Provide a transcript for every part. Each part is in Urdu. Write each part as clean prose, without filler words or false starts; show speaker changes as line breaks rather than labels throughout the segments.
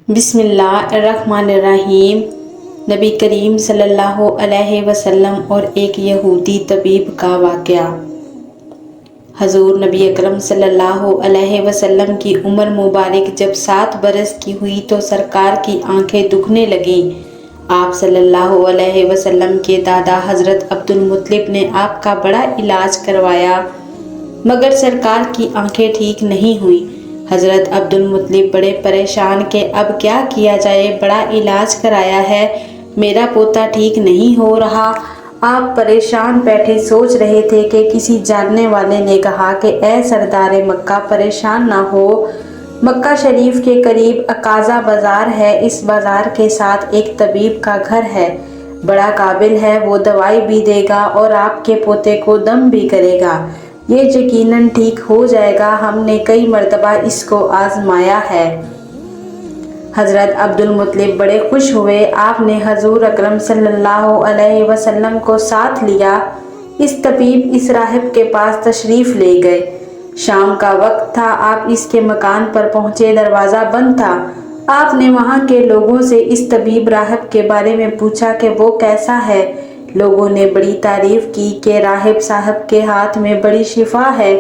بسم اللہ الرحمن الرحیم۔ نبی کریم صلی اللہ علیہ وسلم اور ایک یہودی طبیب کا واقعہ۔ حضور نبی اکرم صلی اللہ علیہ وسلم کی عمر مبارک جب 7 برس کی ہوئی تو سرکار کی آنکھیں دکھنے لگیں۔ آپ صلی اللہ علیہ وسلم کے دادا حضرت عبدالمطلب نے آپ کا بڑا علاج کروایا مگر سرکار کی آنکھیں ٹھیک نہیں ہوئیں۔ حضرت عبدالمطلب بڑے پریشان کہ اب کیا کیا جائے، بڑا علاج کرایا ہے، میرا پوتا ٹھیک نہیں ہو رہا۔ آپ پریشان بیٹھے سوچ رہے تھے کہ کسی جاننے والے نے کہا کہ اے سردار مکہ پریشان نہ ہو، مکہ شریف کے قریب عکاظہ بازار ہے، اس بازار کے ساتھ ایک طبیب کا گھر ہے، بڑا قابل ہے، وہ دوائی بھی دے گا اور آپ کے پوتے کو دم بھی کرے گا، یہ یقیناً ٹھیک ہو جائے گا، ہم نے کئی مرتبہ اس کو آزمایا ہے۔ حضرت عبدالمطلب بڑے خوش ہوئے۔ آپ نے حضور اکرم صلی اللہ علیہ وسلم کو ساتھ لیا۔ اس طبیب اس راہب کے پاس تشریف لے گئے۔ شام کا وقت تھا، آپ اس کے مکان پر پہنچے، دروازہ بند تھا۔ آپ نے وہاں کے لوگوں سے اس طبیب راہب کے بارے میں پوچھا کہ وہ کیسا ہے۔ لوگوں نے بڑی تعریف کی کہ راہب صاحب کے ہاتھ میں بڑی شفا ہے،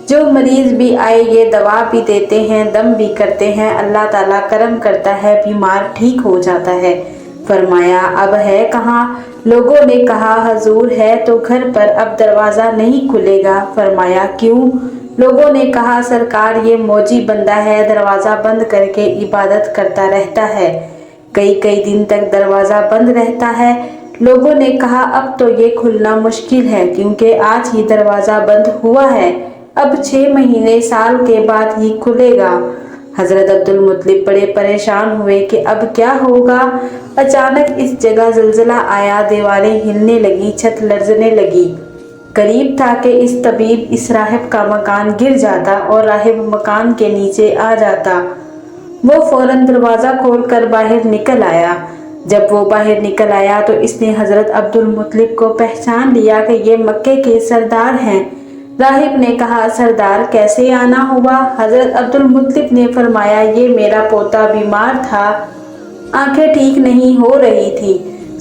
جو مریض بھی آئے یہ دوا بھی دیتے ہیں، دم بھی کرتے ہیں، اللہ تعالیٰ کرم کرتا ہے، بیمار ٹھیک ہو جاتا ہے۔ فرمایا اب ہے کہاں؟ لوگوں نے کہا حضور ہے تو گھر پر، اب دروازہ نہیں کھلے گا۔ فرمایا کیوں؟ لوگوں نے کہا سرکار یہ موجی بندہ ہے، دروازہ بند کر کے عبادت کرتا رہتا ہے، کئی دن تک دروازہ بند رہتا ہے۔ لوگوں نے کہا اب تو یہ کھلنا مشکل ہے کیونکہ آج ہی دروازہ بند ہوا ہے، اب 6 مہینے سال کے بعد ہی کھلے گا۔ حضرت عبدالمطلب بڑے پریشان ہوئے کہ اب کیا ہوگا۔ اچانک اس جگہ زلزلہ آیا، دیواریں ہلنے لگی، چھت لرزنے لگی۔ قریب تھا کہ اس طبیب اس راہب کا مکان گر جاتا اور راہب مکان کے نیچے آ جاتا۔ وہ فوراً دروازہ کھول کر باہر نکل آیا۔ جب وہ باہر نکل آیا تو اس نے حضرت عبدالمطلب کو پہچان لیا کہ یہ مکے کے سردار ہیں۔ راہب نے کہا سردار کیسے آنا ہوا؟ حضرت عبدالمطلب نے فرمایا یہ میرا پوتا بیمار تھا، آنکھیں ٹھیک نہیں ہو رہی تھی،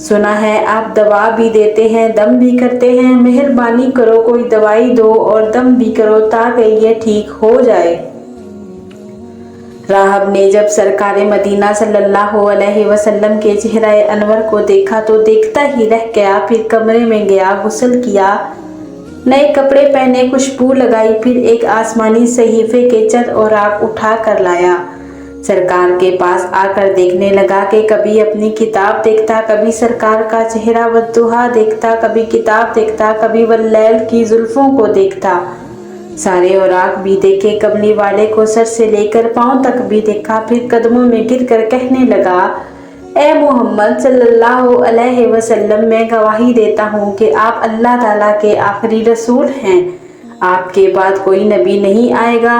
سنا ہے آپ دوا بھی دیتے ہیں، دم بھی کرتے ہیں، مہربانی کرو کوئی دوائی دو اور دم بھی کرو تاکہ یہ ٹھیک ہو جائے۔ راہب نے جب سرکار مدینہ صلی اللہ علیہ وسلم کے چہرہ انور کو دیکھا تو دیکھتا ہی رہ گیا، پھر کمرے میں گیا، غسل کیا، نئے کپڑے پہنے، خوشبو لگائی، پھر ایک آسمانی صحیفے کے چند اوراق اٹھا کر لایا۔ سرکار کے پاس آ کر دیکھنے لگا کہ کبھی اپنی کتاب دیکھتا، کبھی سرکار کا چہرہ والضحیٰ دیکھتا، کبھی کتاب دیکھتا، کبھی واللیل کی زلفوں کو دیکھتا۔ سارے اوراق بھی دیکھے، کملی والے کو سر سے لے کر پاؤں تک بھی دیکھا، پھر قدموں میں گر کر کہنے لگا اے محمد صلی اللہ علیہ وسلم میں گواہی دیتا ہوں کہ آپ اللہ تعالیٰ کے آخری رسول ہیں، آپ کے بعد کوئی نبی نہیں آئے گا۔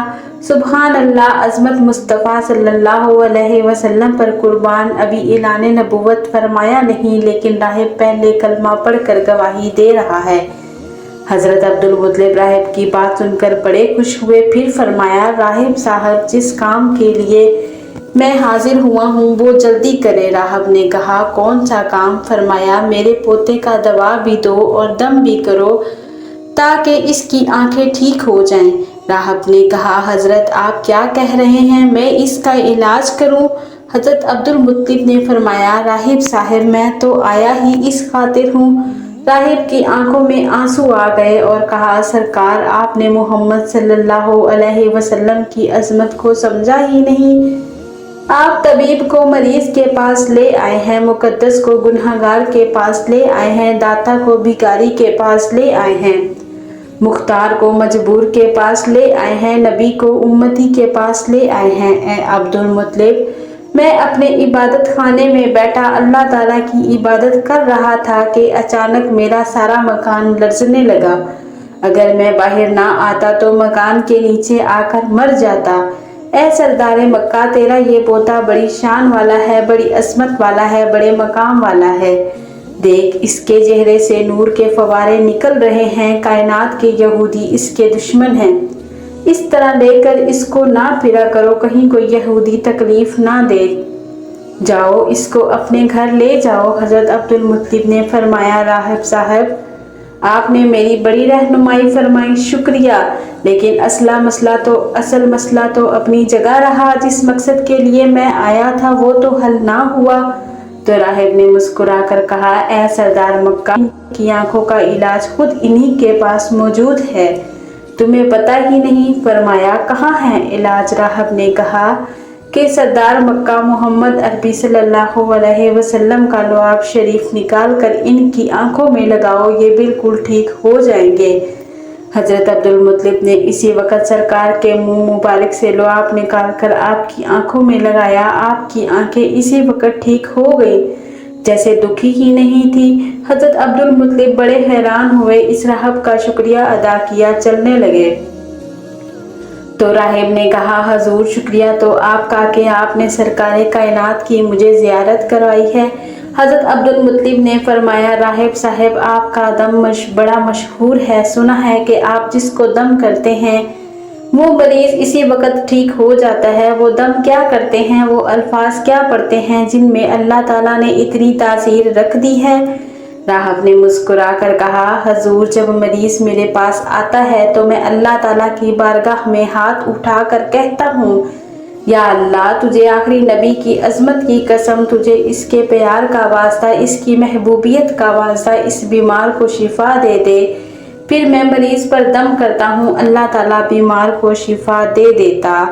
سبحان اللہ، عظمت مصطفیٰ صلی اللہ علیہ وسلم پر قربان، ابھی اعلان نبوت فرمایا نہیں لیکن راہب پہلے کلمہ پڑھ کر گواہی دے رہا ہے۔ حضرت عبدالمطلب راہب کی بات سن کر بڑے خوش ہوئے، پھر فرمایا راہب صاحب جس کام کے لیے میں حاضر ہوا ہوں وہ جلدی کرے۔ راہب نے کہا کون سا کام؟ فرمایا میرے پوتے کا دوا بھی دو اور دم بھی کرو تاکہ اس کی آنکھیں ٹھیک ہو جائیں۔ راہب نے کہا حضرت آپ کیا کہہ رہے ہیں، میں اس کا علاج کروں؟ حضرت عبدالمطلب نے فرمایا راہب صاحب میں تو آیا ہی اس خاطر ہوں۔ راہب کی آنکھوں میں آنسو آ گئے اور کہا سرکار آپ نے محمد صلی اللہ علیہ وسلم کی عظمت کو سمجھا ہی نہیں، آپ طبیب کو مریض کے پاس لے آئے ہیں، مقدس کو گنہگار کے پاس لے آئے ہیں، داتا کو بھکاری کے پاس لے آئے ہیں، مختار کو مجبور کے پاس لے آئے ہیں، نبی کو امتی کے پاس لے آئے ہیں۔ اے عبدالمطلب میں اپنے عبادت خانے میں بیٹھا اللہ تعالیٰ کی عبادت کر رہا تھا کہ اچانک میرا سارا مکان لرزنے لگا، اگر میں باہر نہ آتا تو مکان کے نیچے آ کر مر جاتا۔ اے سردار مکہ تیرا یہ پوتا بڑی شان والا ہے، بڑی عظمت والا ہے، بڑے مقام والا ہے، دیکھ اس کے چہرے سے نور کے فوارے نکل رہے ہیں، کائنات کے یہودی اس کے دشمن ہیں، اس طرح لے کر اس کو نہ پھرا کرو، کہیں کوئی یہودی تکلیف نہ دے۔ جاؤ اس کو اپنے گھر لے جاؤ۔ حضرت عبدالمطلب نے فرمایا راہب صاحب آپ نے میری بڑی رہنمائی فرمائی، شکریہ، لیکن اصل مسئلہ تو اپنی جگہ رہا، جس مقصد کے لیے میں آیا تھا وہ تو حل نہ ہوا۔ تو راہب نے مسکرا کر کہا اے سردار مکہ، ان کی آنکھوں کا علاج خود انہی کے پاس موجود ہے، تمہیں پتہ ہی نہیں۔ فرمایا کہاں ہے علاج؟ راہب نے کہا کہ سردار مکہ محمد عربی صلی اللہ علیہ وسلم کا لعاب شریف نکال کر ان کی آنکھوں میں لگاؤ، یہ بالکل ٹھیک ہو جائیں گے۔ حضرت عبدالمطلب نے اسی وقت سرکار کے منہ مبارک سے لعاب نکال کر آپ کی آنکھوں میں لگایا، آپ کی آنکھیں اسی وقت ٹھیک ہو گئیں جیسے دکھی ہی نہیں تھی۔ حضرت عبدالمطلب بڑے حیران ہوئے، اس راہب کا شکریہ ادا کیا چلنے لگے۔ تو راہب نے کہا حضور شکریہ تو آپ کا کہ آپ نے سرکار کائنات کی مجھے زیارت کروائی ہے۔ حضرت عبدالمطلب نے فرمایا راہب صاحب آپ کا دم بڑا مشہور ہے، سنا ہے کہ آپ جس کو دم کرتے ہیں وہ مریض اسی وقت ٹھیک ہو جاتا ہے، وہ دم کیا کرتے ہیں، وہ الفاظ کیا پڑھتے ہیں جن میں اللہ تعالیٰ نے اتنی تاثیر رکھ دی ہے؟ راہب نے مسکرا کر کہا حضور جب مریض میرے پاس آتا ہے تو میں اللہ تعالیٰ کی بارگاہ میں ہاتھ اٹھا کر کہتا ہوں یا اللہ تجھے آخری نبی کی عظمت کی قسم، تجھے اس کے پیار کا واسطہ، اس کی محبوبیت کا واسطہ اس بیمار کو شفا دے دے۔ پھر میں مریض پر دم کرتا ہوں، اللہ تعالیٰ بیمار کو شفا دے دیتا۔